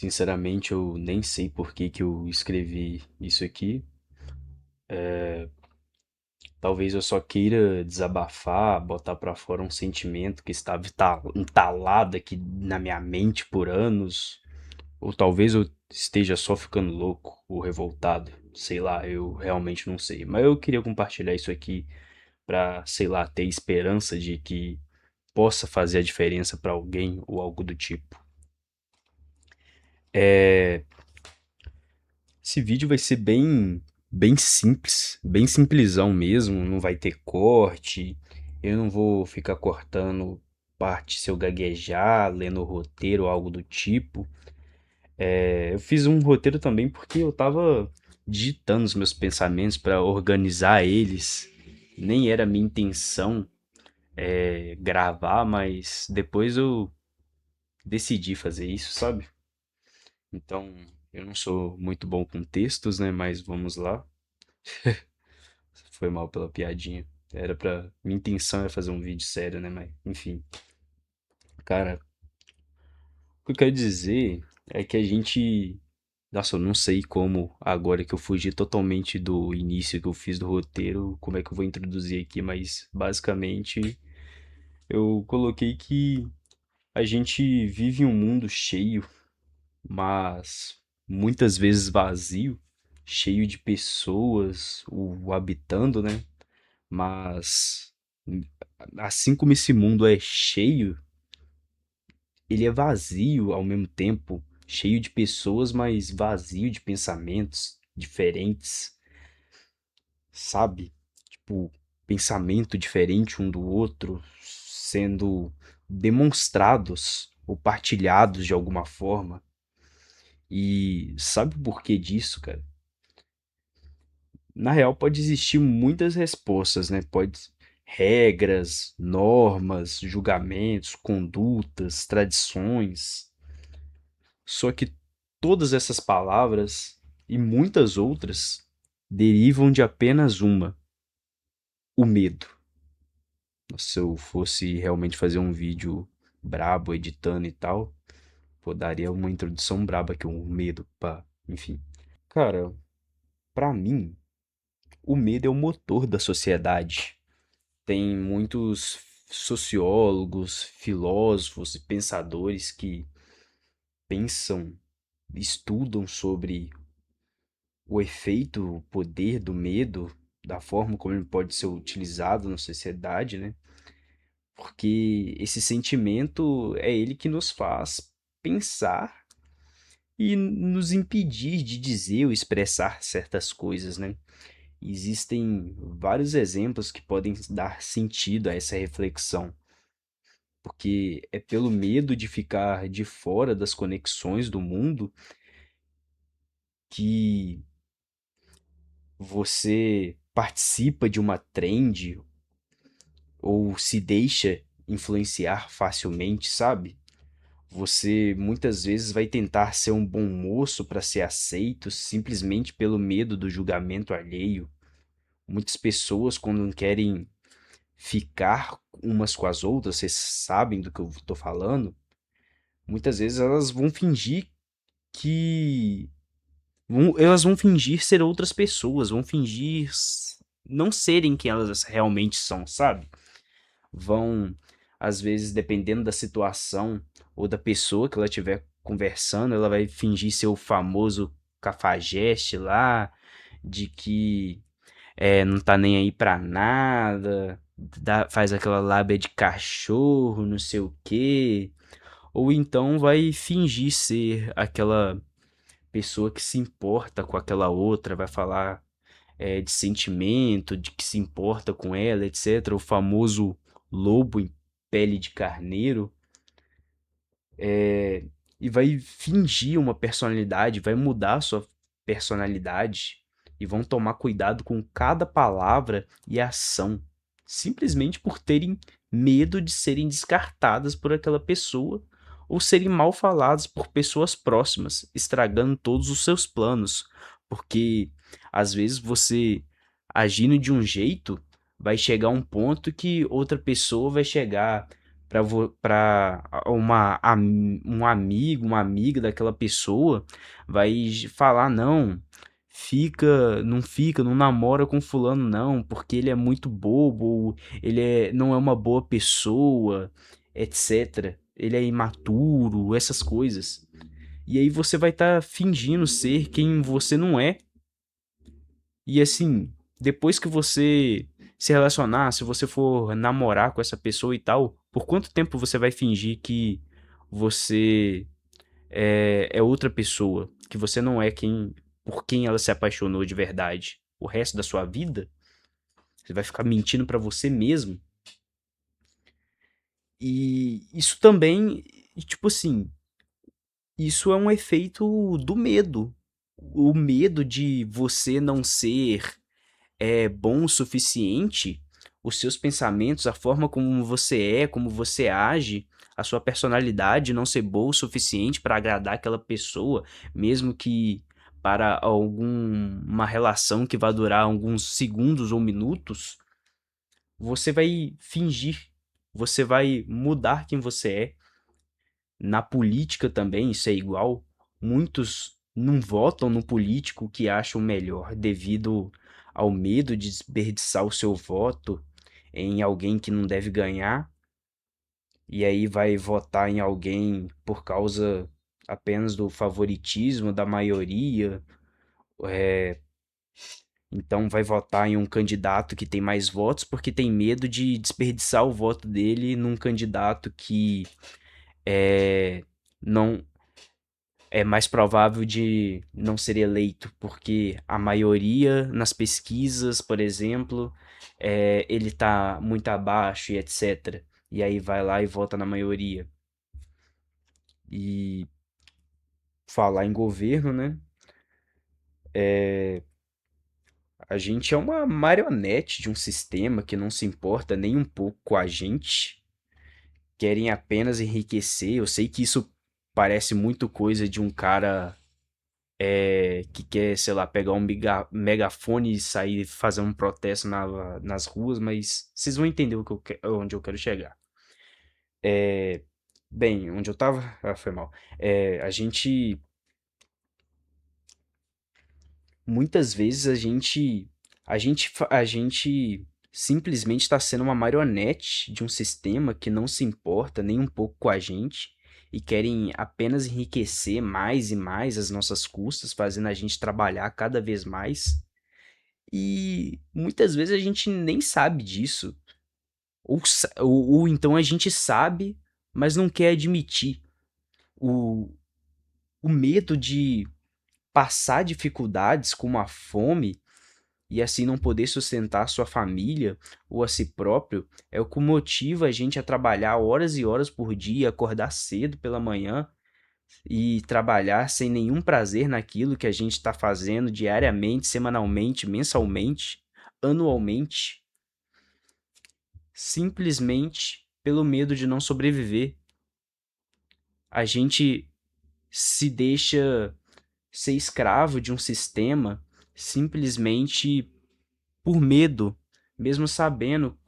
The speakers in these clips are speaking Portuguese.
Sinceramente, eu nem sei por que que eu escrevi isso aqui. Talvez eu só queira desabafar, botar pra fora um sentimento que estava entalado aqui na minha mente por anos. Ou talvez eu esteja só ficando louco ou revoltado. Sei lá, eu realmente não sei. Mas eu queria compartilhar isso aqui pra, sei lá, ter esperança de que possa fazer a diferença pra alguém ou algo do tipo. É, Esse vídeo vai ser bem simples, bem simplesão mesmo, não vai ter corte. Eu não vou ficar cortando parte se eu gaguejar, lendo o roteiro ou algo do tipo. Eu fiz um roteiro também porque eu tava digitando os meus pensamentos para organizar eles. Nem era minha intenção gravar, mas depois eu decidi fazer isso, sabe? Então, eu não sou muito bom com textos, né? Mas vamos lá. Foi mal pela piadinha. Era pra. Minha intenção era fazer um vídeo sério, né? Mas, enfim. Cara, o que eu quero dizer é que a gente. Nossa, eu não sei como, agora que eu fugi totalmente do início que eu fiz do roteiro, como é que eu vou introduzir aqui, mas basicamente eu coloquei que a gente vive em um mundo cheio, mas muitas vezes vazio, cheio de pessoas o habitando, né? Mas assim como esse mundo é cheio, ele é vazio ao mesmo tempo, cheio de pessoas, mas vazio de pensamentos diferentes, sabe? Tipo, pensamento diferente um do outro, sendo demonstrados ou partilhados de alguma forma. E sabe o porquê disso, cara? Na real, pode existir muitas respostas, né? Pode regras, normas, julgamentos, condutas, tradições. Só que todas essas palavras e muitas outras derivam de apenas uma: o medo. Se eu fosse realmente fazer um vídeo brabo, editando e tal, pô, daria uma introdução braba aqui, um medo, pá, enfim. Cara, pra mim, o medo é o motor da sociedade. Tem muitos sociólogos, filósofos e pensadores que pensam, estudam sobre o efeito, o poder do medo, da forma como ele pode ser utilizado na sociedade, né? Porque esse sentimento é ele que nos faz pensar e nos impedir de dizer ou expressar certas coisas, né? Existem vários exemplos que podem dar sentido a essa reflexão, porque é pelo medo de ficar de fora das conexões do mundo que você participa de uma trend ou se deixa influenciar facilmente, sabe? Você muitas vezes vai tentar ser um bom moço para ser aceito simplesmente pelo medo do julgamento alheio. Muitas pessoas, quando querem ficar umas com as outras, vocês sabem do que eu tô falando, muitas vezes elas vão fingir que. Elas vão fingir ser outras pessoas, vão fingir não serem quem elas realmente são, sabe? Vão, às vezes, dependendo da situação ou da pessoa que ela estiver conversando, ela vai fingir ser o famoso cafajeste lá, de que não tá nem aí pra nada, faz aquela lábia de cachorro, não sei o quê. Ou então vai fingir ser aquela pessoa que se importa com aquela outra, vai falar de sentimento, de que se importa com ela, etc. O famoso lobo em pele de carneiro, e vai fingir uma personalidade, vai mudar a sua personalidade e vão tomar cuidado com cada palavra e ação, simplesmente por terem medo de serem descartadas por aquela pessoa ou serem mal faladas por pessoas próximas, estragando todos os seus planos, porque às vezes você agindo de um jeito vai chegar um ponto que outra pessoa vai chegar para um amigo, uma amiga daquela pessoa vai falar, não, não namora com fulano não, porque ele é muito bobo, ou não é uma boa pessoa, etc. Ele é imaturo, essas coisas. E aí você vai estar fingindo ser quem você não é. E assim, depois que você se relacionar, se você for namorar com essa pessoa e tal, por quanto tempo você vai fingir que você é outra pessoa? Que você não é por quem ela se apaixonou de verdade? O resto da sua vida? Você vai ficar mentindo pra você mesmo? E isso também, tipo assim, isso é um efeito do medo. O medo de você não ser bom o suficiente, os seus pensamentos, a forma como você é, como você age, a sua personalidade não ser boa o suficiente para agradar aquela pessoa, mesmo que para alguma relação que vai durar alguns segundos ou minutos, você vai fingir, você vai mudar quem você é. Na política também, isso é igual. Muitos não votam no político que acham melhor devido ao medo de desperdiçar o seu voto em alguém que não deve ganhar, e aí vai votar em alguém por causa apenas do favoritismo da maioria. Então vai votar em um candidato que tem mais votos porque tem medo de desperdiçar o voto dele num candidato que é, não é mais provável de não ser eleito, porque a maioria nas pesquisas, por exemplo, ele tá muito abaixo e etc. E aí vai lá e vota na maioria. E falar em governo, né? A gente é uma marionete de um sistema que não se importa nem um pouco com a gente, querem apenas enriquecer. Eu sei que isso parece muito coisa de um cara que quer, sei lá, pegar um megafone e sair fazer um protesto nas ruas, mas vocês vão entender onde eu quero chegar. Bem, onde eu tava? Ah, foi mal. A gente, muitas vezes a gente simplesmente está sendo uma marionete de um sistema que não se importa nem um pouco com a gente e querem apenas enriquecer mais e mais as nossas custas, fazendo a gente trabalhar cada vez mais. E muitas vezes a gente nem sabe disso. Ou então a gente sabe, mas não quer admitir. O, o medo de passar dificuldades como a fome e assim não poder sustentar sua família ou a si próprio é o que motiva a gente a trabalhar horas e horas por dia, acordar cedo pela manhã e trabalhar sem nenhum prazer naquilo que a gente está fazendo diariamente, semanalmente, mensalmente, anualmente. Simplesmente pelo medo de não sobreviver. A gente se deixa ser escravo de um sistema simplesmente por medo, mesmo sabendo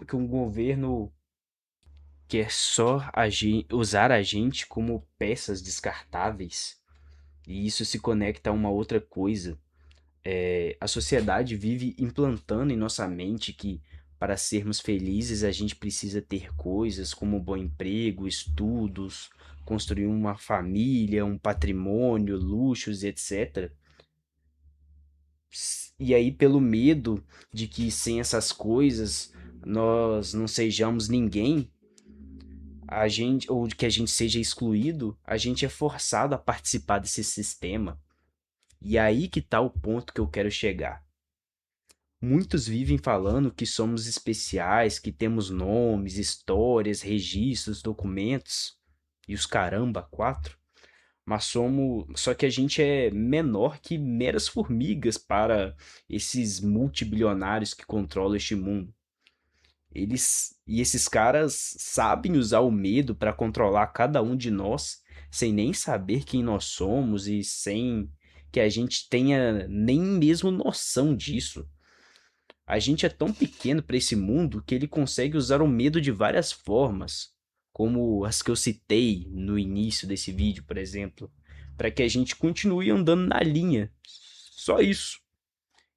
que um governo quer só usar a gente como peças descartáveis. E isso se conecta a uma outra coisa. A sociedade vive implantando em nossa mente que para sermos felizes a gente precisa ter coisas como um bom emprego, estudos, construir uma família, um patrimônio, luxos, etc. E aí, pelo medo de que sem essas coisas nós não sejamos ninguém, ou de que a gente seja excluído, a gente é forçado a participar desse sistema. E aí que tá o ponto que eu quero chegar. Muitos vivem falando que somos especiais, que temos nomes, histórias, registros, documentos e os caramba, quatro. Mas só que a gente é menor que meras formigas para esses multibilionários que controlam este mundo. Esses caras sabem usar o medo para controlar cada um de nós, sem nem saber quem nós somos e sem que a gente tenha nem mesmo noção disso. A gente é tão pequeno para esse mundo que ele consegue usar o medo de várias formas, como as que eu citei no início desse vídeo, por exemplo, para que a gente continue andando na linha. Só isso.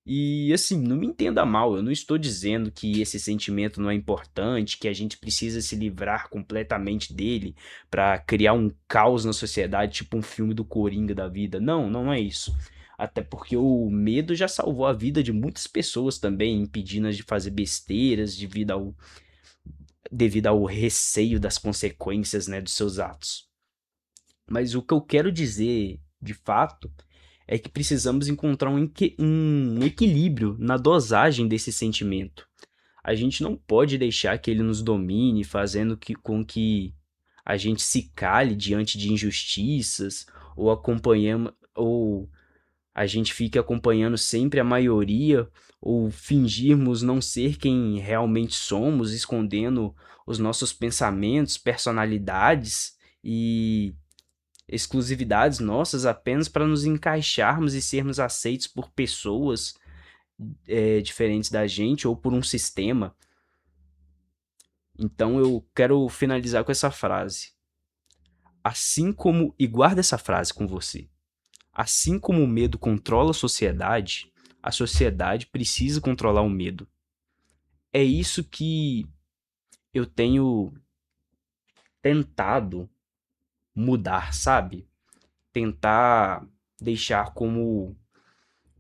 E assim, não me entenda mal, eu não estou dizendo que esse sentimento não é importante, que a gente precisa se livrar completamente dele para criar um caos na sociedade, tipo um filme do Coringa da vida. Não, não é isso. Até porque o medo já salvou a vida de muitas pessoas também, impedindo-as de fazer besteiras devido ao receio das consequências, né, dos seus atos. Mas o que eu quero dizer, de fato, é que precisamos encontrar um equilíbrio na dosagem desse sentimento. A gente não pode deixar que ele nos domine, fazendo com que a gente se cale diante de injustiças ou a gente fique acompanhando sempre a maioria ou fingirmos não ser quem realmente somos, escondendo os nossos pensamentos, personalidades e exclusividades nossas apenas para nos encaixarmos e sermos aceitos por pessoas diferentes da gente ou por um sistema. Então eu quero finalizar com essa frase. Assim como, e guarda essa frase com você. Assim como o medo controla a sociedade precisa controlar o medo. É isso que eu tenho tentado mudar, sabe? Tentar deixar como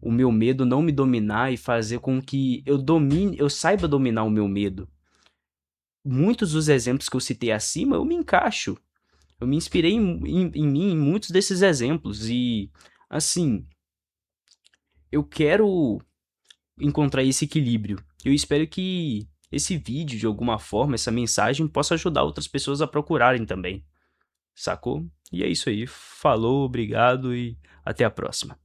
o meu medo não me dominar e fazer com que eu saiba dominar o meu medo. Muitos dos exemplos que eu citei acima, eu me encaixo. Eu me inspirei em mim em muitos desses exemplos e, assim, eu quero encontrar esse equilíbrio. Eu espero que esse vídeo, de alguma forma, essa mensagem possa ajudar outras pessoas a procurarem também, sacou? E é isso aí. Falou, obrigado e até a próxima.